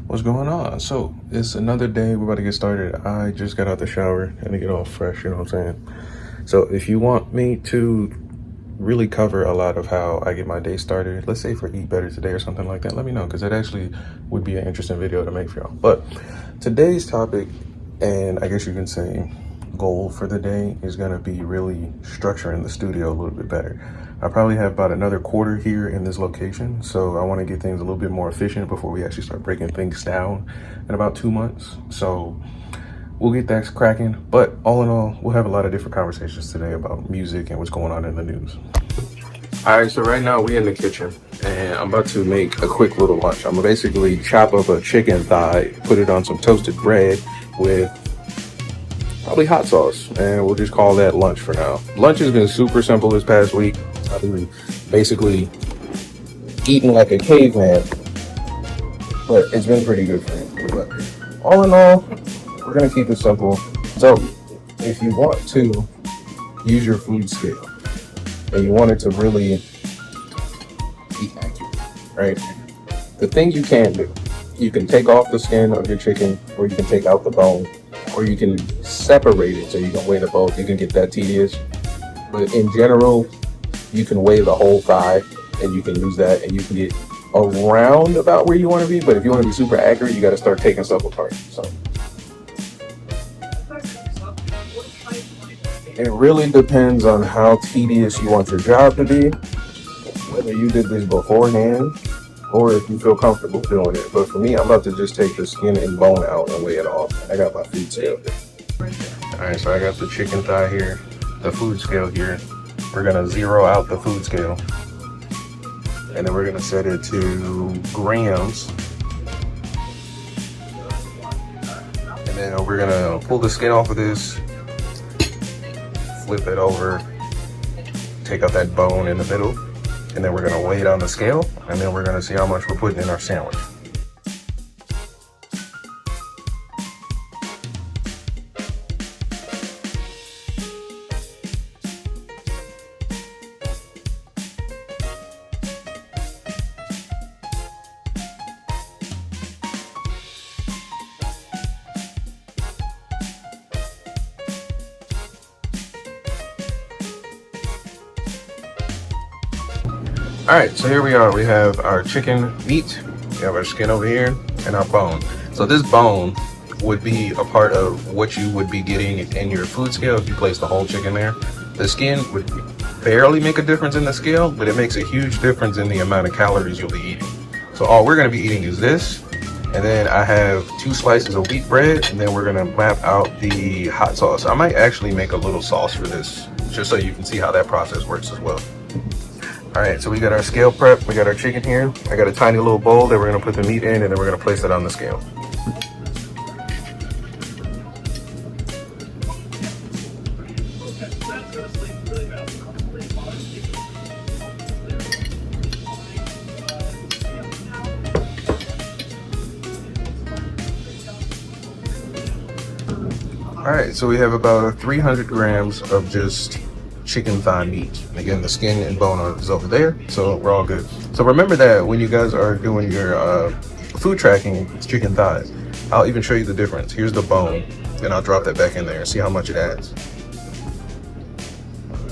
What's going on? So it's another day. We're about to get started. I just got out the shower and to get all fresh, you know what I'm saying? So if you want me to really cover a lot of how I get my day started, let's say for Eat Better Today or something like that, let me know, because that actually would be an interesting video to make for y'all. But today's topic, and I guess you can say goal for the day, is going to be really structuring the studio a little bit better. I probably have about another quarter here in this location, so I want to get things a little bit more efficient before we actually start breaking things down in about 2 months. So we'll get that cracking. But all in all, we'll have a lot of different conversations today about music and what's going on in the news. All right, so right now we're in the kitchen and I'm about to make a quick little lunch. I'm gonna basically chop up a chicken thigh, put it on some toasted bread with probably hot sauce, and we'll just call that lunch for now. Lunch has been super simple this past week. I've been basically eating like a caveman, but it's been pretty good for me. But all in all, we're gonna keep it simple. So if you want to use your food scale and you want it to really be accurate, right? The thing you can do, you can take off the skin of your chicken, or you can take out the bone, or you can separate it so you can weigh the both. You can get that tedious. But in general, you can weigh the whole thigh and you can use that and you can get around about where you want to be. But if you want to be super accurate, you got to start taking stuff apart. So it really depends on how tedious you want your job to be, whether you did this beforehand or if you feel comfortable doing it. But for me, I'm about to just take the skin and bone out and weigh it off. I got my food scale. All right, so I got the chicken thigh here, the food scale here. We're gonna zero out the food scale, and then we're gonna set it to grams. And then we're gonna pull the skin off of this, flip it over, take out that bone in the middle, and then we're gonna weigh it on the scale, and then we're gonna see how much we're putting in our sandwich. All right, so here we are. We have our chicken meat, we have our skin over here, and our bone. So this bone would be a part of what you would be getting in your food scale if you place the whole chicken there. The skin would barely make a difference in the scale, but it makes a huge difference in the amount of calories you'll be eating. So all we're gonna be eating is this, and then I have 2 slices of wheat bread, and then we're gonna map out the hot sauce. I might actually make a little sauce for this, just so you can see how that process works as well. All right, so we got our scale prep, we got our chicken here. I got a tiny little bowl that we're gonna put the meat in, and then we're gonna place it on the scale. All right, so we have about 300 grams of just chicken thigh meat. And again, the skin and bone is over there, so we're all good. So remember that when you guys are doing your food tracking, it's chicken thighs. I'll even show you the difference. Here's the bone, and I'll drop that back in there and see how much it adds.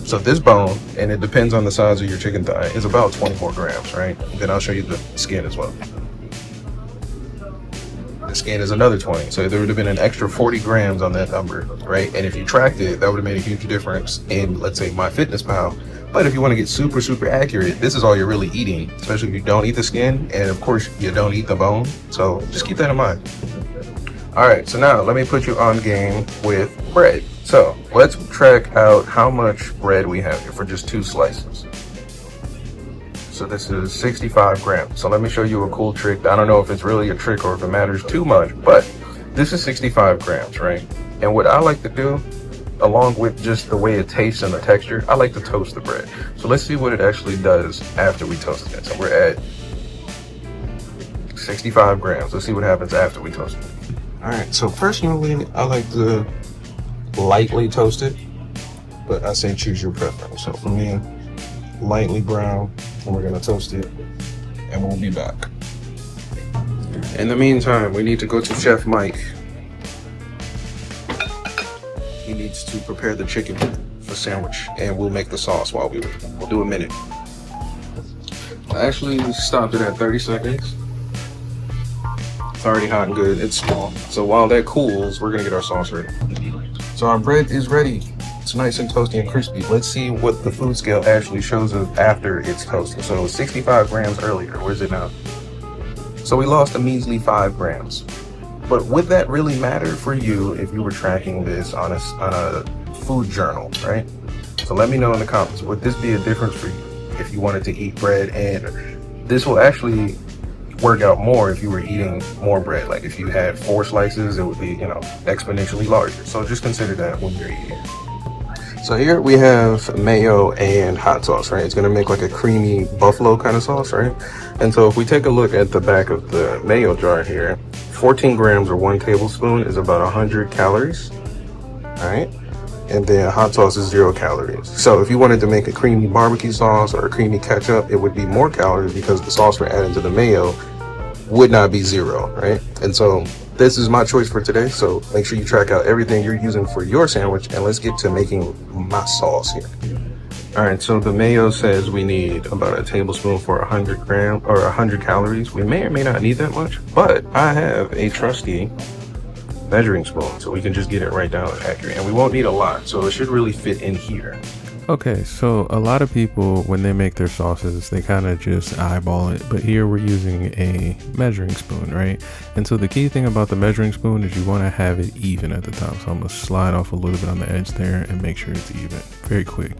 So this bone, and it depends on the size of your chicken thigh, is about 24 grams, right? Then I'll show you the skin as well. The skin is another 20, so there would have been an extra 40 grams on that number, right? And if you tracked it, that would have made a huge difference in, let's say, MyFitnessPal. But if you want to get super, super accurate, this is all you're really eating, especially if you don't eat the skin, and of course you don't eat the bone. So just keep that in mind. All right, so now let me put you on game with bread. So let's track out how much bread we have here for just 2 slices. So this is 65 grams. So let me show you a cool trick. I don't know if it's really a trick or if it matters too much, but this is 65 grams, right? And what I like to do, along with just the way it tastes and the texture, I like to toast the bread. So let's see what it actually does after we toast it. So we're at 65 grams. Let's see what happens after we toast it. All right, so personally, I like to lightly toast it, but I say choose your preference. So for me, lightly brown, and we're gonna toast it, and we'll be back. In the meantime, we need to go to Chef Mike. He needs to prepare the chicken for sandwich, and we'll make the sauce while we wait. We'll do a minute. I actually stopped it at 30 seconds. It's already hot and good. It's small. So while that cools, we're gonna get our sauce ready. So our bread is ready. It's nice and toasty and crispy. Let's see what the food scale actually shows us after it's toasted. So 65 grams earlier. Where's it now? So we lost a measly 5 grams. But would that really matter for you if you were tracking this on a food journal, right? So let me know in the comments. Would this be a difference for you if you wanted to eat bread? And this will actually work out more if you were eating more bread. Like if you had 4 slices, it would be, you know, exponentially larger. So just consider that when you're eating. So here we have mayo and hot sauce, right? It's gonna make like a creamy buffalo kind of sauce, right? And so if we take a look at the back of the mayo jar here, 14 grams or 1 tablespoon is about 100 calories, all right? And then hot sauce is 0 calories. So if you wanted to make a creamy barbecue sauce or a creamy ketchup, it would be more calories because the sauce we're adding to the mayo would not be 0, right? And so this is my choice for today. So make sure you track out everything you're using for your sandwich, and let's get to making my sauce here. All right, so the mayo says we need about a tablespoon for 100 grams or 100 calories. We may or may not need that much, but I have a trusty measuring spoon, so we can just get it right down and accurate, and we won't need a lot, so it should really fit in here. Okay, so a lot of people, when they make their sauces, they kind of just eyeball it, but here we're using a measuring spoon, right? And so the key thing about the measuring spoon is you want to have it even at the top. So I'm going to slide off a little bit on the edge there and make sure it's even. Very quick.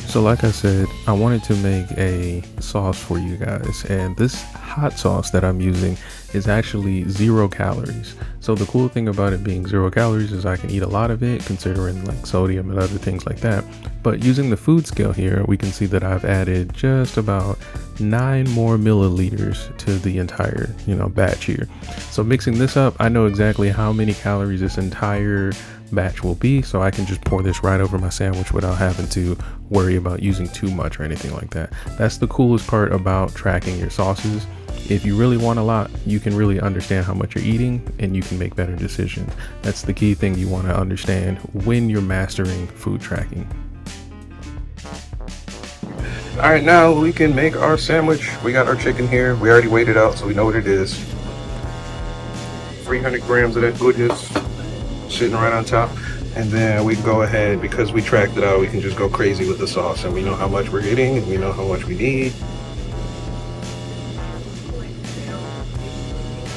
So like I said, I wanted to make a sauce for you guys, and this hot sauce that I'm using is actually 0 calories. So the cool thing about it being 0 calories is I can eat a lot of it, considering like sodium and other things like that. But using the food scale here, we can see that I've added just about 9 more milliliters to the entire, batch here. So mixing this up, I know exactly how many calories this entire batch will be, so I can just pour this right over my sandwich without having to worry about using too much or anything like that. That's the coolest part about tracking your sauces. If you really want a lot, you can really understand how much you're eating and you can make better decisions. That's the key thing you want to understand when you're mastering food tracking. All right, now we can make our sandwich. We got our chicken here. We already weighed it out, so we know what it is. 300 grams of that goodness sitting right on top. And then we go ahead, because we tracked it out, we can just go crazy with the sauce, and we know how much we're getting and we know how much we need.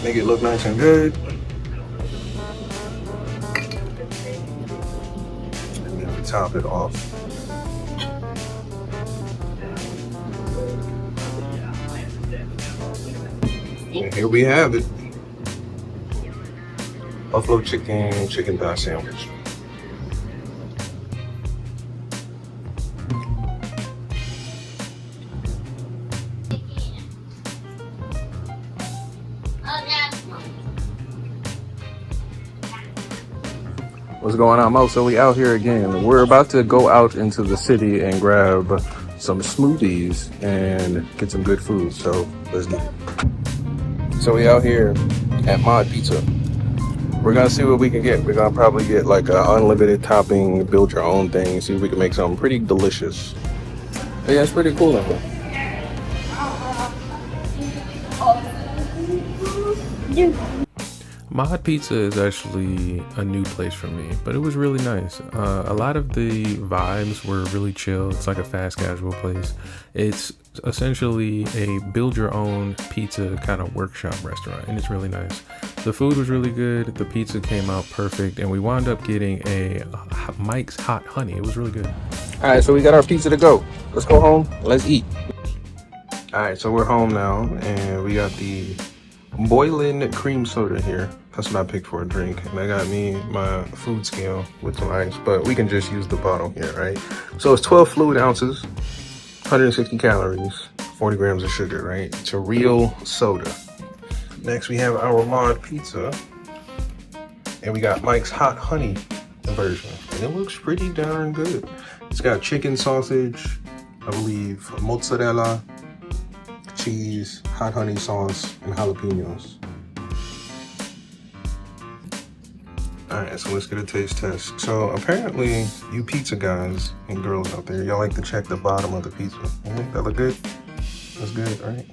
Make it look nice and good. And then we top it off. And here we have it. Buffalo chicken thigh sandwich. What's going on, Mo? So we out here again. We're about to go out into the city and grab some smoothies and get some good food. So let's get it. So we out here at Mod Pizza. We're gonna see what we can get. We're gonna probably get like an unlimited topping, build your own thing, see if we can make something pretty delicious. But yeah, it's pretty cool out there. Mod Pizza is actually a new place for me, but it was really nice. A lot of the vibes were really chill. It's like a fast casual place. It's essentially a build your own pizza kind of workshop restaurant, and it's really nice. The food was really good. The pizza came out perfect, and we wound up getting a Mike's Hot Honey. It was really good. All right, so we got our pizza to go. Let's go home. Let's eat. All right, so we're home now, and we got the boiling cream soda here. That's what I picked for a drink, and I got me my food scale with some ice, but we can just use the bottle here, right? So it's 12 fluid ounces, 160 calories, 40 grams of sugar, right? It's a real soda. Next we have our Mod Pizza, and we got Mike's Hot Honey version, and it looks pretty darn good. It's got chicken sausage, I believe mozzarella, cheese, hot honey sauce, and jalapenos. Alright, so let's get a taste test. So apparently, you pizza guys and girls out there, y'all like to check the bottom of the pizza. That look good? That's good, right?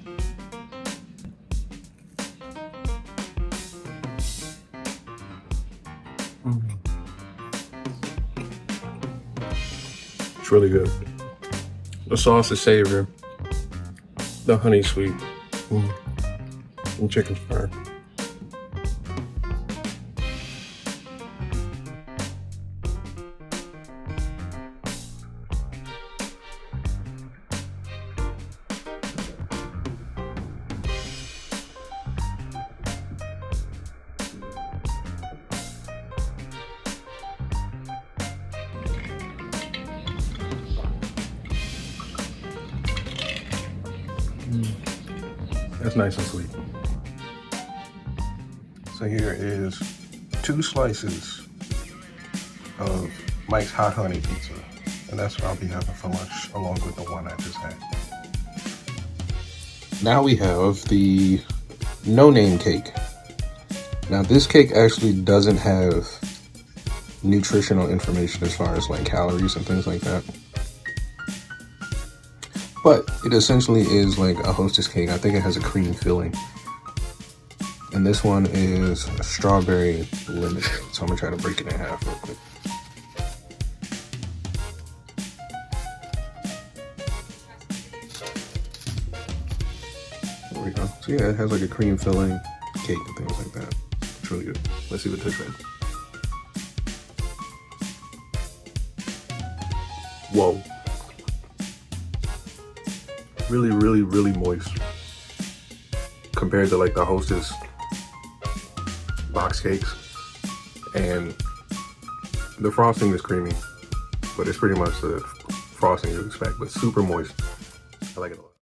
It's really good. The sauce is savory. The honey's sweet. And chicken's fire. That's nice and sweet. So here is 2 slices of Mike's Hot Honey Pizza. And that's what I'll be having for lunch, along with the one I just had. Now we have the No Name cake. Now this cake actually doesn't have nutritional information as far as like calories and things like that. But it essentially is like a Hostess cake. I think it has a cream filling. And this one is a strawberry lemon. So I'm gonna try to break it in half real quick. There we go. So yeah, it has like a cream filling, cake and things like that. It's really good. Let's see what it tastes like. Whoa. Really, really, really moist compared to like the Hostess box cakes. And the frosting is creamy, but it's pretty much the frosting you expect, but super moist. I like it a lot.